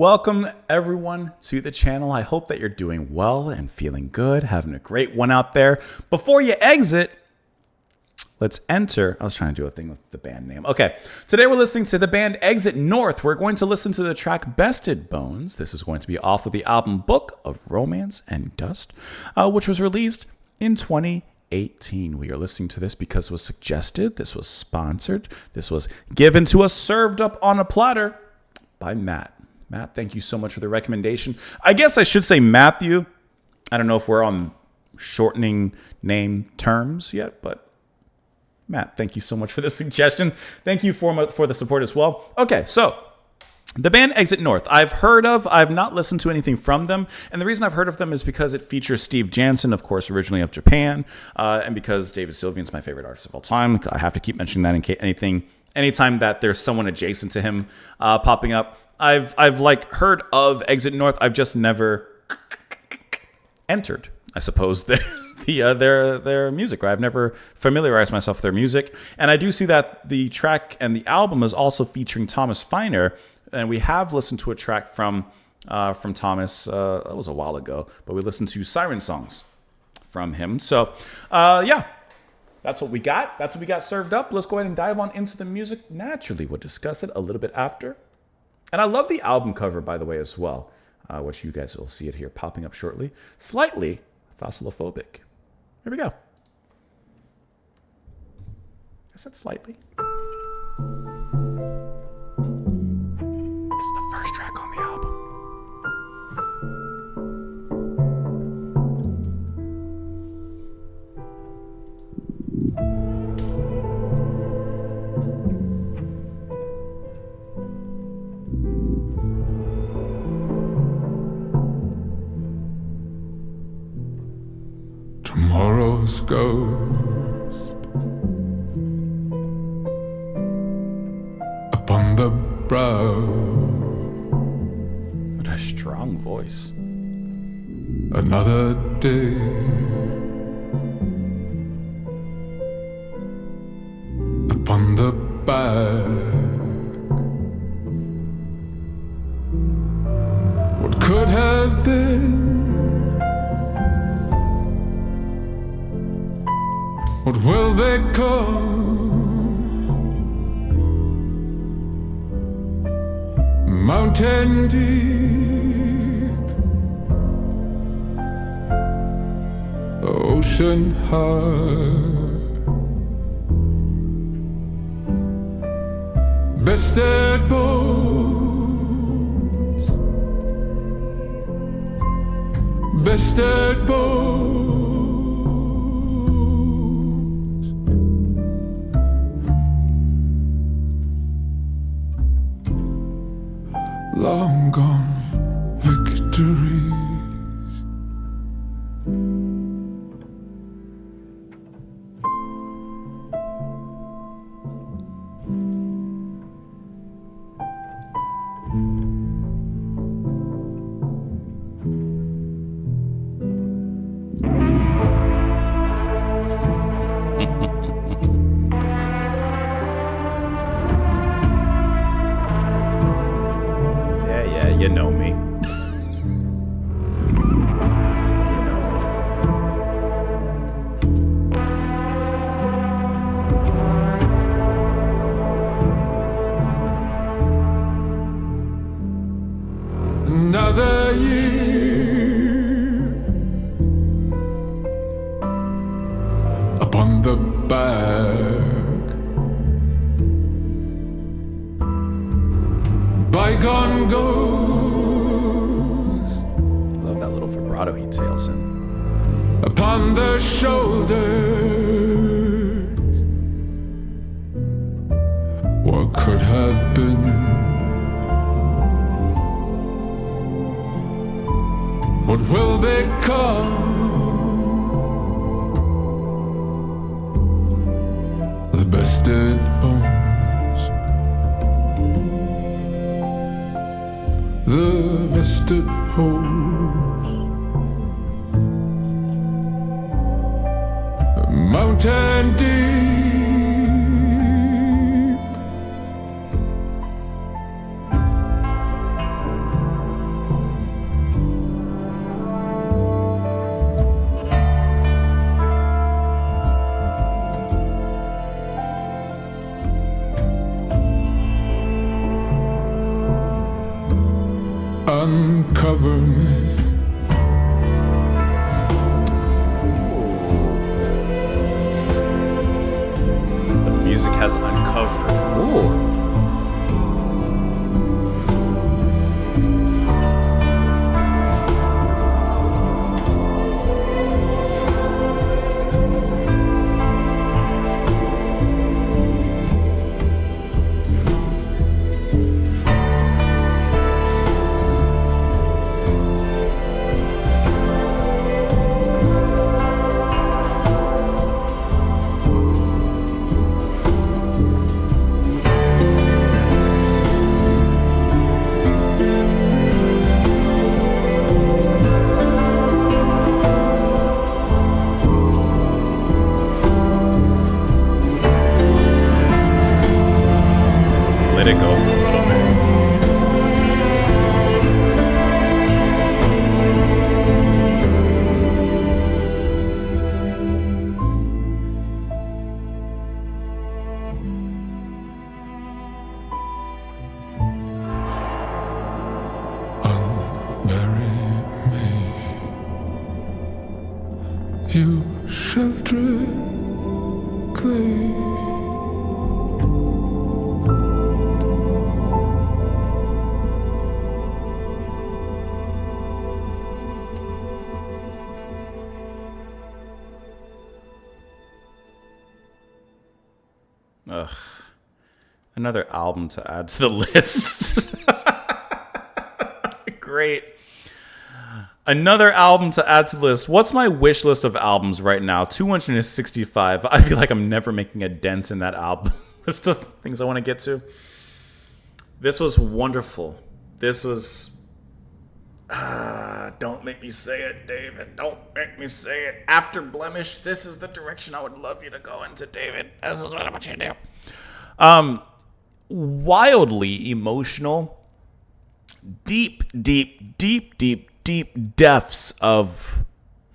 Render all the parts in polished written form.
Welcome everyone to the channel. I hope that you're doing well and feeling good, having a great one out there. Before you exit, let's enter. I was trying to do a thing with the band name. Okay, today we're listening to the band Exit North. We're going to listen to the track Bested Bones. This is going to be off of the album Book of Romance and Dust, which was released in 2018. We are listening to this because it was suggested, this was sponsored, this was given to us, served up on a platter by Matt. Matt, thank you so much for the recommendation. I guess I should say Matthew. I don't know if we're on shortening name terms yet, but Matt, thank you so much for the suggestion. Thank you for the support as well. Okay, so the band Exit North, I've not listened to anything from them. And the reason I've heard of them is because it features Steve Jansen, of course, originally of Japan, and because David Sylvian's my favorite artist of all time. I have to keep mentioning that in case anytime that there's someone adjacent to him popping up. I've heard of Exit North. I've just never entered, I suppose, their music. Right? I've never familiarized myself with their music. And I do see that the track and the album is also featuring Thomas Feiner. And we have listened to a track from Thomas. That was a while ago, but we listened to Siren Songs from him. So, yeah. That's what we got. That's what we got served up. Let's go ahead and dive on into the music. Naturally, we'll discuss it a little bit after. And I love the album cover, by the way, as well, which you guys will see it here popping up shortly. Slightly fossilophobic. Here we go. I said slightly. It's the first track on the album. Tomorrow's ghost upon the brow. What a strong voice. Another day, upon the back. What could have been? What will become? Mountain deep, ocean high, bested bones, bested bones. Long gone victories. You know me. Another year upon the back, bygone ghost. Love that little vibrato he tails in. Upon the shoulders. What could have been? What will become? The bested bones, the vested hopes, mountain deep, uncover me. The music has uncovered. Ooh. Let it go for a little bit. Unbury me. You sheltered clay. Ugh. Another album to add to the list. Great. Another album to add to the list. What's my wish list of albums right now? 265. I feel like I'm never making a dent in that album list of things I want to get to. This was wonderful. This was... don't make me say it, David. Don't make me say it. After Blemish, this is the direction I would love you to go into, David. This is what I want you to do. Wildly emotional, deep depths of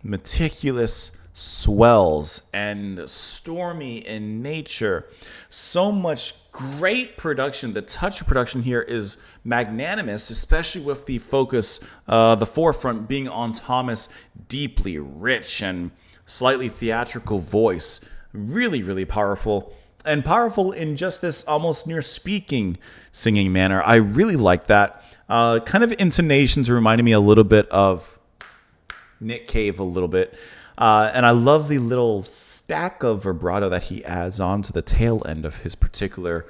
meticulous swells and stormy in nature. So much great production. The touch of production here is magnanimous, especially with the focus, the forefront being on Thomas' deeply rich and slightly theatrical voice. Really, really powerful. And powerful in just this almost near speaking singing manner. I really like that. Kind of intonations reminded me a little bit of Nick Cave a little bit. And I love the little stack of vibrato that he adds on to the tail end of his particular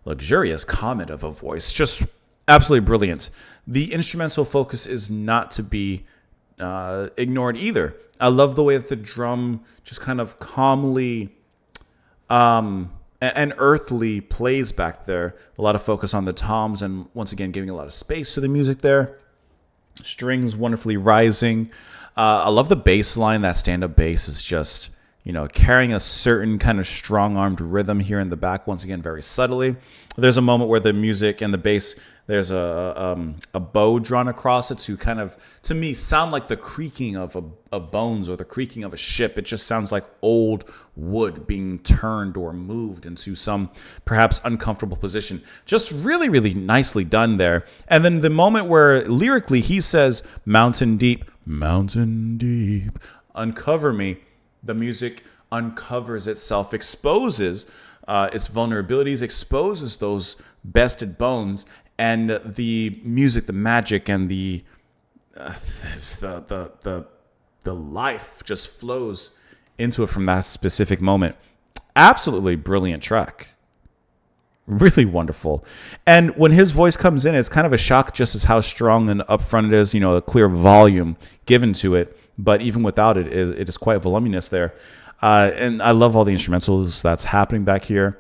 luxurious comet of a voice. Just absolutely brilliant. The instrumental focus is not to be ignored either. I love the way that the drum just kind of calmly and earthly plays back there. A lot of focus on the toms and once again giving a lot of space to the music there. Strings wonderfully rising. I love the bass line. That stand-up bass is just, carrying a certain kind of strong-armed rhythm here in the back. Once again, very subtly. There's a moment where the music and the bass, there's a bow drawn across it to kind of, to me, sound like the creaking of bones or the creaking of a ship. It just sounds like old wood being turned or moved into some perhaps uncomfortable position. Just really, really nicely done there. And then the moment where lyrically he says, mountain deep, uncover me. The music uncovers itself, exposes its vulnerabilities, exposes those bested bones, and the music, the magic, and the life just flows into it from that specific moment. Absolutely brilliant track. Really wonderful. And when his voice comes in, it's kind of a shock just as how strong and upfront it is, a clear volume given to it. But even without it, it is quite voluminous there. And I love all the instrumentals that's happening back here.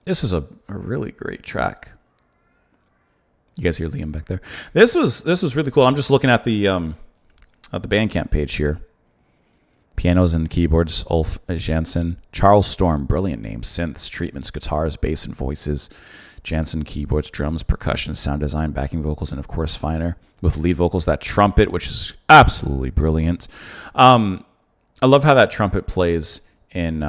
This is a really great track. You guys hear Liam back there? This was really cool. I'm just looking at the Bandcamp page here. Pianos and keyboards, Ulf Janssen. Charles Storm, brilliant name. Synths, treatments, guitars, bass, and voices. Janssen, keyboards, drums, percussion, sound design, backing vocals, and of course Finer with lead vocals. That trumpet, which is absolutely brilliant. I love how that trumpet plays in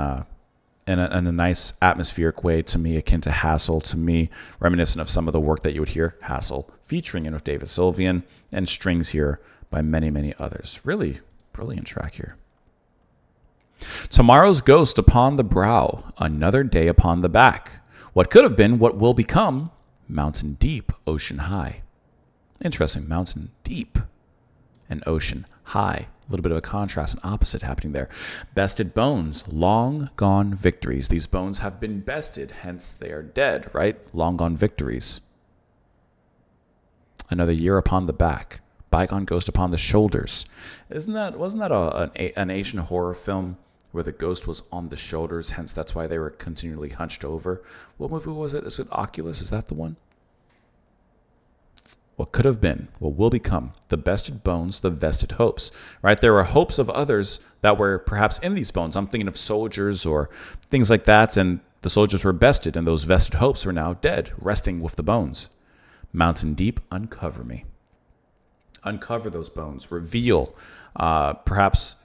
in a nice atmospheric way, to me akin to Hassel, to me reminiscent of some of the work that you would hear Hassel featuring in with David Sylvian, and strings here by many, many others. Really brilliant track here. Tomorrow's ghost upon the brow, another day upon the back. What could have been, what will become, mountain deep, ocean high. Interesting, mountain deep and ocean high. A little bit of a contrast and opposite happening there. Bested bones, long gone victories. These bones have been bested, hence they are dead, right? Long gone victories. Another year upon the back. Bygone ghost upon the shoulders. Wasn't that an Asian horror film where the ghost was on the shoulders, hence that's why they were continually hunched over? What movie was it? Is it Oculus? Is that the one? What could have been, what will become, the bested bones, the vested hopes, right? There were hopes of others that were perhaps in these bones. I'm thinking of soldiers or things like that, and the soldiers were bested, and those vested hopes are now dead, resting with the bones. Mountain deep, uncover me. Uncover those bones, reveal perhaps,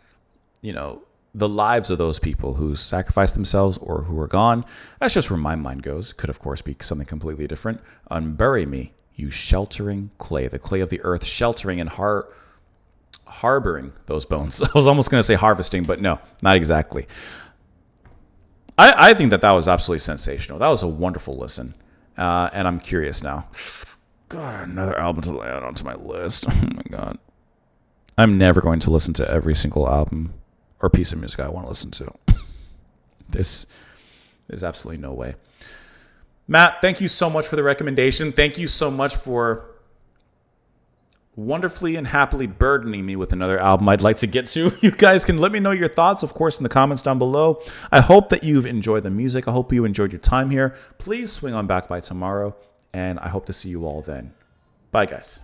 the lives of those people who sacrificed themselves or who are gone. That's just where my mind goes. It could, of course, be something completely different. Unbury me, you sheltering clay, the clay of the earth, sheltering and harboring those bones. I was almost going to say harvesting, but no, not exactly. I think that was absolutely sensational. That was a wonderful listen. And I'm curious now. God, another album to add onto my list. Oh my God. I'm never going to listen to every single album or piece of music I want to listen to. There's absolutely no way. Matt, thank you so much for the recommendation. Thank you so much for wonderfully and happily burdening me with another album I'd like to get to. You guys can let me know your thoughts, of course, in the comments down below. I hope that you've enjoyed the music. I hope you enjoyed your time here. Please swing on back by tomorrow, and I hope to see you all then. Bye, guys.